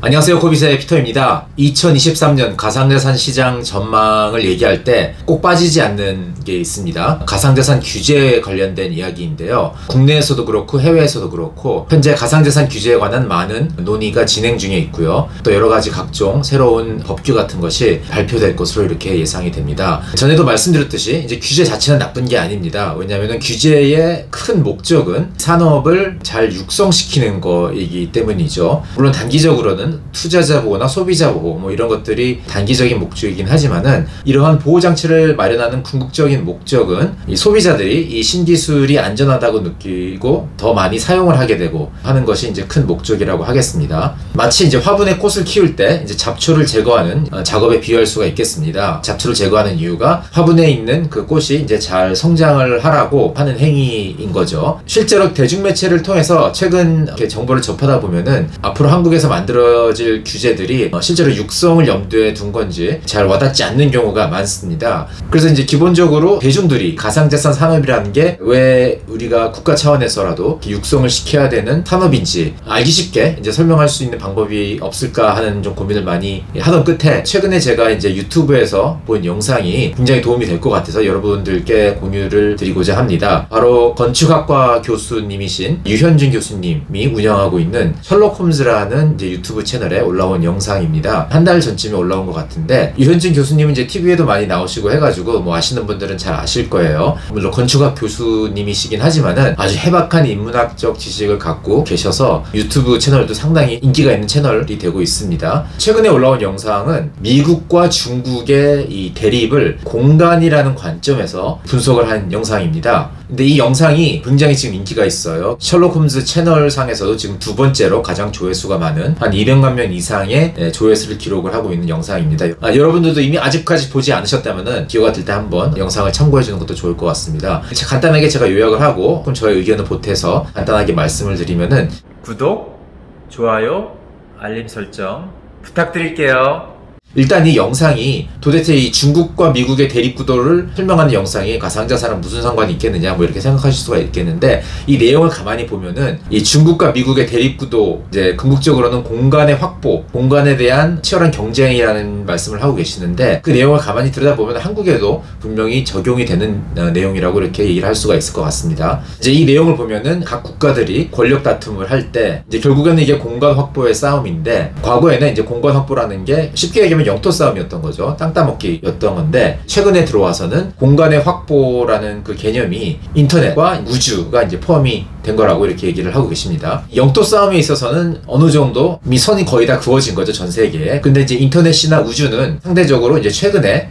안녕하세요, 코비스의 피터입니다. 2023년 가상자산 시장 전망을 얘기할 때 꼭 빠지지 않는 게 있습니다. 가상자산 규제에 관련된 이야기인데요. 국내에서도 그렇고 해외에서도 그렇고 현재 가상자산 규제에 관한 많은 논의가 진행 중에 있고요. 또 여러가지 각종 새로운 법규 같은 것이 발표될 것으로 이렇게 예상이 됩니다. 전에도 말씀드렸듯이 이제 규제 자체는 나쁜 게 아닙니다. 왜냐하면 규제의 큰 목적은 산업을 잘 육성시키는 거이기 때문이죠. 물론 단기적으로는 투자자 보호나 소비자 보호 뭐 이런 것들이 단기적인 목적이긴 하지만은 이러한 보호 장치를 마련하는 궁극적인 목적은 이 소비자들이 이 신기술이 안전하다고 느끼고 더 많이 사용을 하게 되고 하는 것이 이제 큰 목적이라고 하겠습니다. 마치 이제 화분에 꽃을 키울 때 이제 잡초를 제거하는 작업에 비유할 수가 있겠습니다. 잡초를 제거하는 이유가 화분에 있는 그 꽃이 이제 잘 성장을 하라고 하는 행위인 거죠. 실제로 대중매체를 통해서 최근 이렇게 정보를 접하다 보면은 앞으로 한국에서 만들어질 규제들이 실제로 육성을 염두에 둔 건지 잘 와닿지 않는 경우가 많습니다. 그래서 이제 기본적으로 대중들이 가상자산 산업이라는 게 왜 우리가 국가 차원에서라도 육성을 시켜야 되는 산업인지 알기 쉽게 이제 설명할 수 있는 방법이 없을까 하는 좀 고민을 많이 하던 끝에 최근에 제가 이제 유튜브에서 본 영상이 굉장히 도움이 될 것 같아서 여러분들께 공유를 드리고자 합니다. 바로 건축학과 교수님이신 유현준 교수님이 운영하고 있는 셜록 홈즈라는 이제 유튜브 채널에 올라온 영상입니다. 한 달 전쯤에 올라온 것 같은데, 유현준 교수님은 이제 TV에도 많이 나오시고 해가지고 뭐 아시는 분들은 잘 아실 거예요. 물론 건축학 교수님이시긴 하지만은 아주 해박한 인문학적 지식을 갖고 계셔서 유튜브 채널도 상당히 인기가 있는 채널이 되고 있습니다. 최근에 올라온 영상은 미국과 중국의 이 대립을 공간이라는 관점에서 분석을 한 영상입니다. 근데 이 영상이 굉장히 지금 인기가 있어요. 셜록 홈즈 채널 상에서도 지금 두 번째로 가장 조회수가 많은 한 200만 명 이상의 조회수를 기록을 하고 있는 영상입니다. 여러분들도 이미 아직까지 보지 않으셨다면 기회가 될 때 한번 영상을 참고해 주는 것도 좋을 것 같습니다. 간단하게 제가 요약을 하고 그럼 저의 의견을 보태서 간단하게 말씀을 드리면은 구독, 좋아요, 알림 설정 부탁드릴게요. 일단 이 영상이 도대체 이 중국과 미국의 대립 구도를 설명하는 영상이 가상자산랑 무슨 상관이 있겠느냐 뭐 이렇게 생각하실 수가 있겠는데, 이 내용을 가만히 보면은 이 중국과 미국의 대립 구도, 이제 궁극적으로는 공간의 확보, 공간에 대한 치열한 경쟁이라는 말씀을 하고 계시는데, 그 내용을 가만히 들여다보면 한국에도 분명히 적용이 되는 내용이라고 이렇게 얘기를 할 수가 있을 것 같습니다. 이제 이 내용을 보면은 각 국가들이 권력 다툼을 할 때 이제 결국에는 이게 공간 확보의 싸움인데, 과거에는 이제 공간 확보라는 게 쉽게 얘기하면 영토 싸움이었던 거죠. 땅 따먹기였던 건데, 최근에 들어와서는 공간의 확보라는 그 개념이 인터넷과 우주가 이제 포함이 된 거라고 이렇게 얘기를 하고 계십니다. 영토 싸움에 있어서는 어느 정도 선이 거의 다 그어진 거죠, 전 세계에. 근데 이제 인터넷이나 우주는 상대적으로 이제 최근에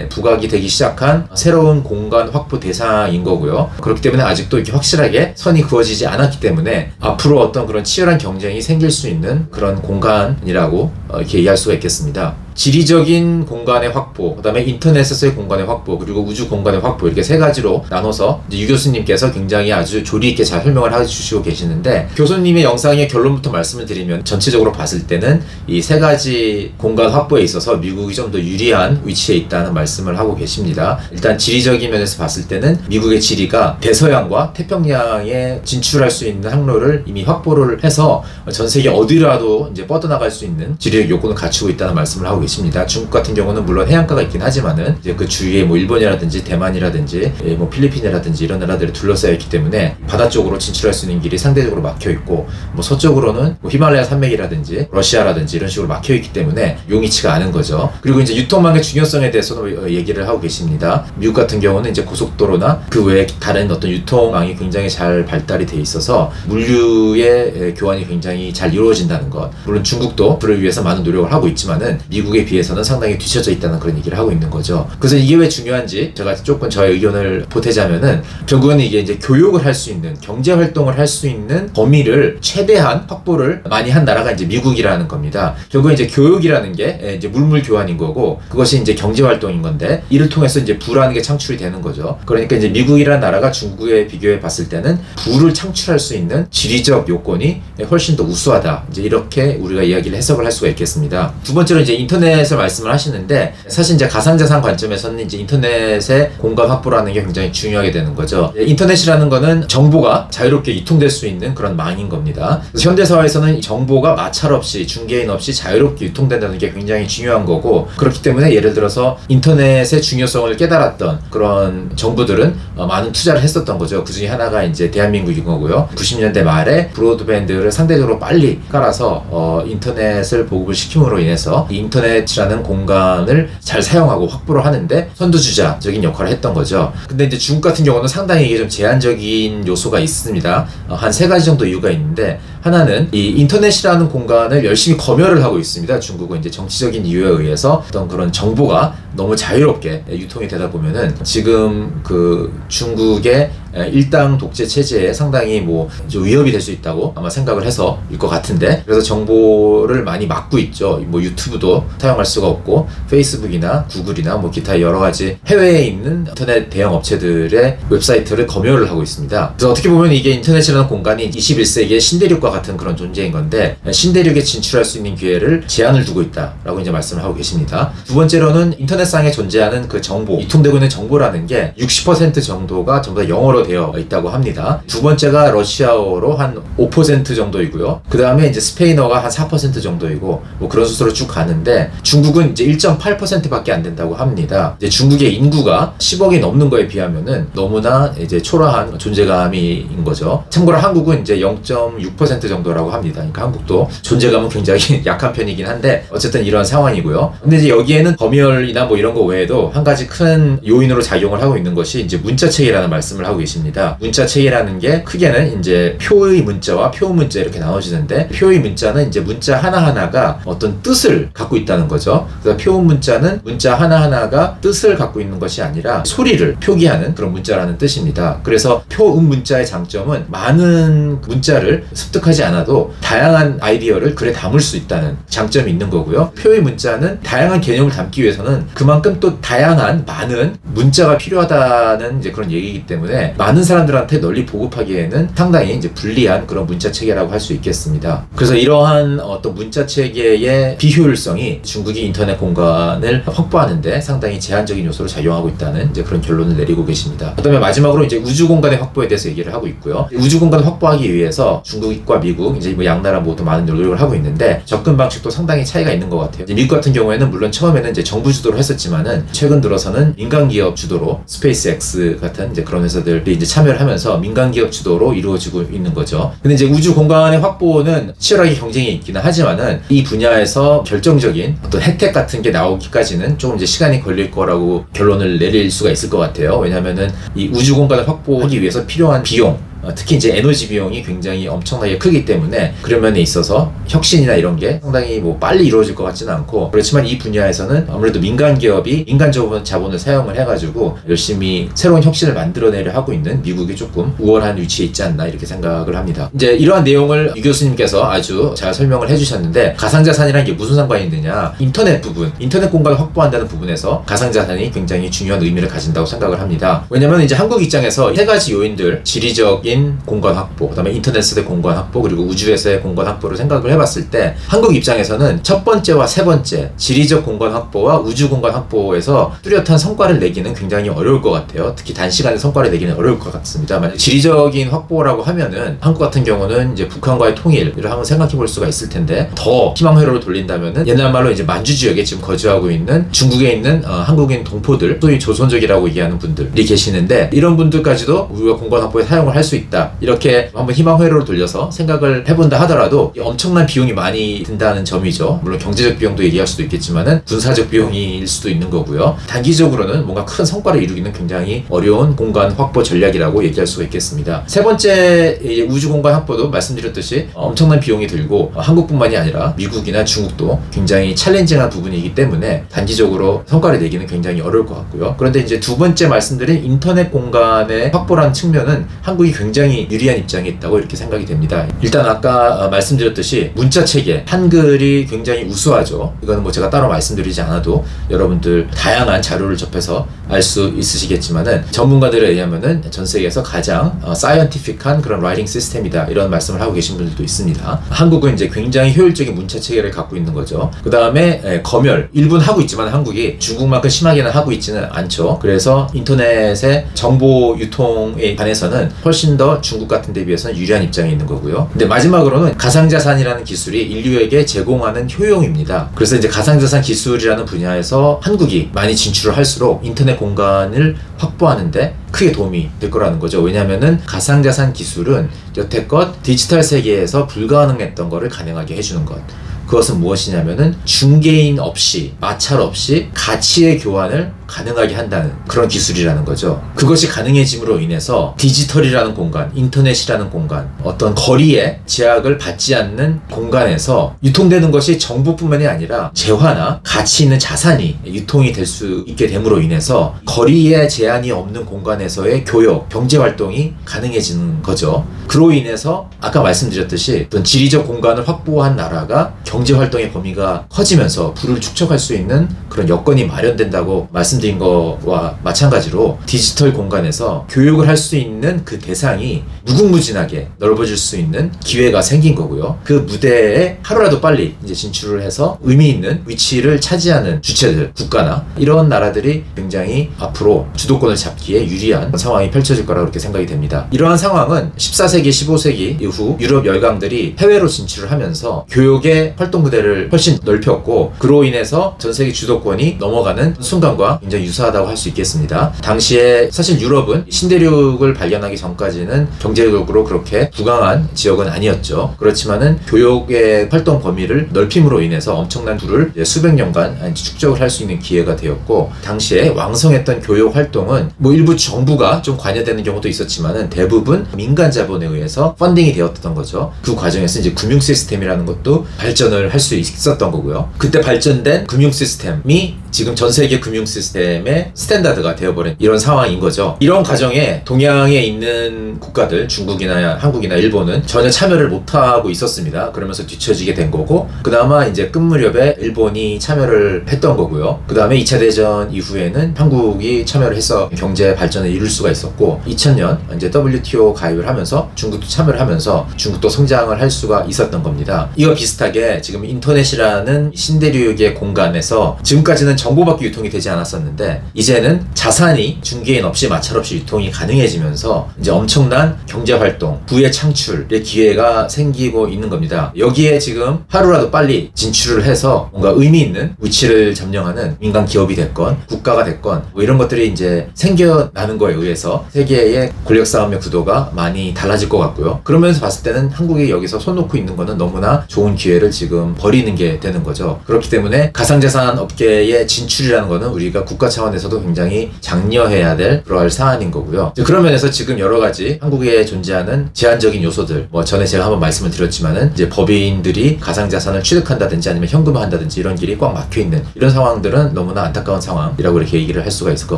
부각이 되기 시작한 새로운 공간 확보 대상인 거고요. 그렇기 때문에 아직도 이렇게 확실하게 선이 그어지지 않았기 때문에 앞으로 어떤 그런 치열한 경쟁이 생길 수 있는 그런 공간이라고 이렇게 얘기할 수가 있겠습니다. 지리적인 공간의 확보, 그 다음에 인터넷에서의 공간의 확보, 그리고 우주 공간의 확보, 이렇게 세 가지로 나눠서 이제 유 교수님께서 굉장히 아주 조리 있게 잘 설명을 해주시고 계시는데, 교수님의 영상의 결론부터 말씀을 드리면 전체적으로 봤을 때는 이 세 가지 공간 확보에 있어서 미국이 좀 더 유리한 위치에 있다는 말씀을 하고 계십니다. 일단 지리적인 면에서 봤을 때는 미국의 지리가 대서양과 태평양에 진출할 수 있는 항로를 이미 확보를 해서 전 세계 어디라도 이제 뻗어나갈 수 있는 지리적 요건을 갖추고 있다는 말씀을 하고 계십니다. 중국 같은 경우는 물론 해안가가 있긴 하지만은 이제 그 주위에 뭐 일본이라든지 대만이라든지 뭐 필리핀이라든지 이런 나라들이 둘러싸여 있기 때문에 바다 쪽으로 진출할 수 있는 길이 상대적으로 막혀 있고, 뭐 서쪽으로는 뭐 히말라야 산맥이라든지 러시아라든지 이런 식으로 막혀 있기 때문에 용이치가 않은 거죠. 그리고 이제 유통망의 중요성에 대해서도 얘기를 하고 계십니다. 미국 같은 경우는 이제 고속도로나 그 외에 다른 어떤 유통망이 굉장히 잘 발달이 돼 있어서 물류의 교환이 굉장히 잘 이루어진다는 것. 물론 중국도 그를 위해서 많은 노력을 하고 있지만은 미국에 비해서는 상당히 뒤처져 있다는 그런 얘기를 하고 있는 거죠. 그래서 이게 왜 중요한지 제가 조금 저의 의견을 보태자면은, 결국은 이게 이제 교육을 할 수 있는, 경제 활동을 할 수 있는 범위를 최대한 확보를 많이 한 나라가 이제 미국이라는 겁니다. 결국은 이제 교육이라는 게 이제 물물 교환인 거고, 그것이 이제 경제 활동인 건데, 이를 통해서 이제 부라는 게 창출이 되는 거죠. 그러니까 이제 미국이라는 나라가 중국에 비교해 봤을 때는 부를 창출할 수 있는 지리적 요건이 훨씬 더 우수하다, 이제 이렇게 우리가 이야기를 해석을 할 수가 있겠습니다. 두 번째로 이제 인터넷 인터넷을 말씀을 하시는데, 사실 이제 가상자산 관점에서는 이제 인터넷의 공간 확보라는 게 굉장히 중요하게 되는 거죠. 인터넷이라는 거는 정보가 자유롭게 유통될 수 있는 그런 망인 겁니다. 그래서 현대사회에서는 정보가 마찰 없이, 중개인 없이 자유롭게 유통된다는 게 굉장히 중요한 거고, 그렇기 때문에 예를 들어서 인터넷의 중요성을 깨달았던 그런 정부들은 많은 투자를 했었던 거죠. 그 중에 하나가 이제 대한민국인 거고요. 90년대 말에 브로드밴드를 상대적으로 빨리 깔아서 인터넷을 보급을 시킴으로 인해서 이 인터넷이라는 공간을 잘 사용하고 확보를 하는데 선두주자적인 역할을 했던 거죠. 근데 이제 중국 같은 경우는 상당히 이게 좀 제한적인 요소가 있습니다. 한 3가지 정도 이유가 있는데, 하나는 이 인터넷이라는 공간을 열심히 검열을 하고 있습니다. 중국은 이제 정치적인 이유에 의해서 어떤 그런 정보가 너무 자유롭게 유통이 되다 보면은 지금 그 중국의 일당 독재 체제에 상당히 뭐 위협이 될 수 있다고 아마 생각을 해서일 것 같은데, 그래서 정보를 많이 막고 있죠. 뭐 유튜브도 사용할 수가 없고, 페이스북이나 구글이나 뭐 기타 여러 가지 해외에 있는 인터넷 대형 업체들의 웹사이트를 검열을 하고 있습니다. 그래서 어떻게 보면 이게 인터넷이라는 공간이 21세기의 신대륙과 같은 그런 존재인 건데, 신대륙에 진출할 수 있는 기회를 제한을 두고 있다라고 이제 말씀을 하고 계십니다. 두 번째로는 인터넷상에 존재하는 그 정보, 유통되고 있는 정보라는 게 60% 정도가 전부 다 영어로 되어 있다고 합니다. 두 번째가 러시아어로 한 5% 정도이고요. 그 다음에 이제 스페인어가 한 4% 정도이고, 뭐 그런 수로 쭉 가는데, 중국은 이제 1.8%밖에 안 된다고 합니다. 이제 중국의 인구가 10억이 넘는 거에 비하면은 너무나 이제 초라한 존재감인 거죠. 참고로 한국은 이제 0.6% 정도라고 합니다. 그러니까 한국도 존재감은 굉장히 약한 편이긴 한데, 어쨌든 이런 상황이고요. 근데 이제 여기에는 검열이나 뭐 이런 거 외에도 한 가지 큰 요인으로 작용을 하고 있는 것이 이제 문자체계라는 말씀을 하고 계십니다. 문자체계라는 게 크게는 이제 표의 문자와 표문자 이렇게 나눠지는데, 표의 문자는 이제 문자 하나하나가 어떤 뜻을 갖고 있다는 거죠. 그래서 표문자는 문자 하나하나가 뜻을 갖고 있는 것이 아니라 소리를 표기하는 그런 문자라는 뜻입니다. 그래서 표문자의 장점은 많은 문자를 습득하지 않아도 다양한 아이디어를 글에 담을 수 있다는 장점이 있는 거고요. 표의 문자는 다양한 개념을 담기 위해서는 그만큼 또 다양한 많은 문자가 필요하다는 이제 그런 얘기이기 때문에 많은 사람들한테 널리 보급하기에는 상당히 이제 불리한 그런 문자 체계라고 할 수 있겠습니다. 그래서 이러한 어떤 문자 체계의 비효율성이 중국이 인터넷 공간을 확보하는데 상당히 제한적인 요소로 작용하고 있다는 이제 그런 결론을 내리고 계십니다. 그다음에 마지막으로 이제 우주 공간의 확보에 대해서 얘기를 하고 있고요. 우주 공간을 확보하기 위해서 중국과 미국 이제 뭐 양나라 모두 많은 노력을 하고 있는데, 접근 방식도 상당히 차이가 있는 것 같아요. 미국 같은 경우에는 물론 처음에는 이제 정부 주도로 했었지만은 최근 들어서는 민간 기업 주도로 스페이스X 같은 이제 그런 회사들이 이제 참여를 하면서 민간 기업 주도로 이루어지고 있는 거죠. 근데 이제 우주 공간의 확보는 치열하게 경쟁이 있기는 하지만은 이 분야에서 결정적인 어떤 혜택 같은 게 나오기까지는 조금 이제 시간이 걸릴 거라고 결론을 내릴 수가 있을 것 같아요. 왜냐면은 이 우주 공간을 확보하기 위해서 필요한 비용, 특히 이제 에너지 비용이 굉장히 엄청나게 크기 때문에 그런 면에 있어서 혁신이나 이런 게 상당히 뭐 빨리 이루어질 것 같지는 않고, 그렇지만 이 분야에서는 아무래도 민간 기업이 민간적으로 자본을 사용을 해가지고 열심히 새로운 혁신을 만들어내려 하고 있는 미국이 조금 우월한 위치에 있지 않나 이렇게 생각을 합니다. 이제 이러한 내용을 유 교수님께서 아주 잘 설명을 해주셨는데, 가상자산이란 게 무슨 상관이 있느냐, 인터넷 부분, 인터넷 공간을 확보한다는 부분에서 가상자산이 굉장히 중요한 의미를 가진다고 생각을 합니다. 왜냐면 이제 한국 입장에서 3가지 요인들, 지리적인 공간 확보, 그 다음에 인터넷의 공간 확보, 그리고 우주에서의 공간 확보를 생각을 해봤을 때, 한국 입장에서는 첫 번째와 세 번째 지리적 공간 확보와 우주 공간 확보에서 뚜렷한 성과를 내기는 굉장히 어려울 것 같아요. 특히 단시간에 성과를 내기는 어려울 것 같습니다. 만약 지리적인 확보라고 하면은 한국 같은 경우는 이제 북한과의 통일을 한번 생각해 볼 수가 있을 텐데, 더 희망 회로를 돌린다면은 옛날 말로 이제 만주 지역에 지금 거주하고 있는 중국에 있는 한국인 동포들, 소위 조선족이라고 얘기하는 분들이 계시는데, 이런 분들까지도 우리가 공간 확보에 사용을 할 수 있다, 이렇게 한번 희망 회로를 돌려서 생각을 해본다 하더라도 엄청난 비용이 많이 든다는 점이죠. 물론 경제적 비용도 얘기할 수도 있겠지만은 군사적 비용일 수도 있는 거고요. 단기적으로는 뭔가 큰 성과를 이루기는 굉장히 어려운 공간 확보 전략이라고 얘기할 수가 있겠습니다. 세 번째 우주 공간 확보도 말씀드렸듯이 엄청난 비용이 들고, 한국뿐만이 아니라 미국이나 중국도 굉장히 챌린징한 부분이기 때문에 단기적으로 성과를 내기는 굉장히 어려울 것 같고요. 그런데 이제 두 번째 말씀드린 인터넷 공간의 확보라는 측면은 한국이 굉장히 유리한 입장에 있다고 이렇게 생각이 됩니다. 일단 아까 말씀드렸듯이 문자체계, 한글이 굉장히 우수하죠. 이거는 뭐 제가 따로 말씀드리지 않아도 여러분들 다양한 자료를 접해서 알 수 있으시겠지만은, 전문가들에 의하면은 전 세계에서 가장 사이언티픽한 그런 라이팅 시스템이다, 이런 말씀을 하고 계신 분들도 있습니다. 한국은 이제 굉장히 효율적인 문자 체계를 갖고 있는 거죠. 그 다음에 검열, 일부는 하고 있지만 한국이 중국만큼 심하게는 하고 있지는 않죠. 그래서 인터넷의 정보 유통에 관해서는 훨씬 더 중국 같은 데 비해서는 유리한 입장에 있는 거고요. 근데 마지막으로는 가상자산이라는 기술이 인류에게 제공하는 효용입니다. 그래서 이제 가상자산 기술이라는 분야에서 한국이 많이 진출을 할수록 인터넷 공간을 확보하는데 크게 도움이 될 거라는 거죠. 왜냐면은 가상자산 기술은 여태껏 디지털 세계에서 불가능했던 거를 가능하게 해주는 것. 그것은 무엇이냐면은 중개인 없이, 마찰 없이 가치의 교환을 가능하게 한다는 그런 기술이라는 거죠. 그것이 가능해짐으로 인해서 디지털이라는 공간, 인터넷이라는 공간, 어떤 거리에 제약을 받지 않는 공간에서 유통되는 것이 정보뿐만이 아니라 재화나 가치 있는 자산이 유통이 될 수 있게 됨으로 인해서 거리에 제한이 없는 공간에서의 교역, 경제활동이 가능해지는 거죠. 그로 인해서 아까 말씀드렸듯이 어떤 지리적 공간을 확보한 나라가 경제활동의 범위가 커지면서 부를 축적할 수 있는 그런 여건이 마련된다고 말씀드린 거와 마찬가지로, 디지털 공간에서 교육을 할 수 있는 그 대상이 무궁무진하게 넓어질 수 있는 기회가 생긴 거고요. 그 무대에 하루라도 빨리 이제 진출을 해서 의미 있는 위치를 차지하는 주체들, 국가나 이런 나라들이 굉장히 앞으로 주도권을 잡기에 유리한 상황이 펼쳐질 거라고 그렇게 생각이 됩니다. 이러한 상황은 14세기, 15세기 이후 유럽 열강들이 해외로 진출을 하면서 교육의 활동 무대를 훨씬 넓혔고, 그로 인해서 전 세계 주도권이 넘어가는 순간과 굉장히 유사하다고 할 수 있겠습니다. 당시에 사실 유럽은 신대륙을 발견하기 전까지는 경제적으로 그렇게 부강한 지역은 아니었죠. 그렇지만은 교육의 활동 범위를 넓힘으로 인해서 엄청난 부를 수백 년간 축적을 할 수 있는 기회가 되었고, 당시에 왕성했던 교육 활동은 뭐 일부 정부가 좀 관여되는 경우도 있었지만은 대부분 민간 자본에 의해서 펀딩이 되었던 거죠. 그 과정에서 이제 금융 시스템이라는 것도 발전을 할 수 있었던 거고요. 그때 발전된 금융 시스템이 지금 전 세계 금융 시스템의 스탠다드가 되어버린 이런 상황인 거죠. 이런 과정에 동양에 있는 국가들, 중국이나 한국이나 일본은 전혀 참여를 못하고 있었습니다. 그러면서 뒤처지게 된 거고, 그나마 이제 끝 무렵에 일본이 참여를 했던 거고요. 그 다음에 2차 대전 이후에는 한국이 참여를 해서 경제 발전을 이룰 수가 있었고, 2000년 이제 WTO 가입을 하면서 중국도 참여를 하면서 중국도 성장을 할 수가 있었던 겁니다. 이와 비슷하게 지금 인터넷이라는 신대륙의 공간에서 지금까지는 정보밖에 유통이 되지 않았었는데, 이제는 자산이 중개인 없이 마찰 없이 유통이 가능해지면서 이제 엄청난 경제활동, 부의 창출의 기회가 생기고 있는 겁니다. 여기에 지금 하루라도 빨리 진출을 해서 뭔가 의미 있는 위치를 점령하는 민간 기업이 됐건 국가가 됐건 뭐 이런 것들이 이제 생겨나는 거에 의해서 세계의 권력 싸움의 구도가 많이 달라질 것 같고요. 그러면서 봤을 때는 한국이 여기서 손 놓고 있는 거는 너무나 좋은 기회를 지금 버리는 게 되는 거죠. 그렇기 때문에 가상자산 업계의 진출이라는 거는 우리가 국가 차원에서도 굉장히 장려해야 될 그러할 사안인 거고요. 그런 면에서 지금 여러 가지 한국에 존재하는 제한적인 요소들, 뭐 전에 제가 한번 말씀을 드렸지만은 이제 법인들이 가상자산을 취득한다든지 아니면 현금화한다든지 이런 길이 꽉 막혀 있는 이런 상황들은 너무나 안타까운 상황이라고 이렇게 얘기를 할 수가 있을 것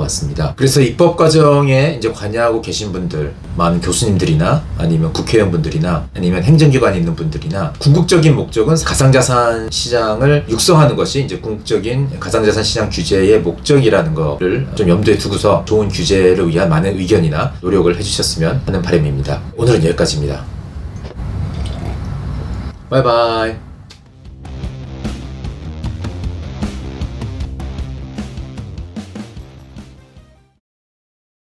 같습니다. 그래서 입법 과정에 이제 관여하고 계신 분들, 많은 교수님들이나 아니면 국회의원분들이나 아니면 행정기관에 있는 분들이나 궁극적인 목적은 가상자산 시장을 육성하는 것이 이제 궁극적인 가상자산 시장 규제의 목적이라는 거를 좀 염두에 두고서 좋은 규제를 위한 많은 의견이나 노력을 해주셨으면 하는 바람입니다. 오늘은 여기까지입니다. 바이바이.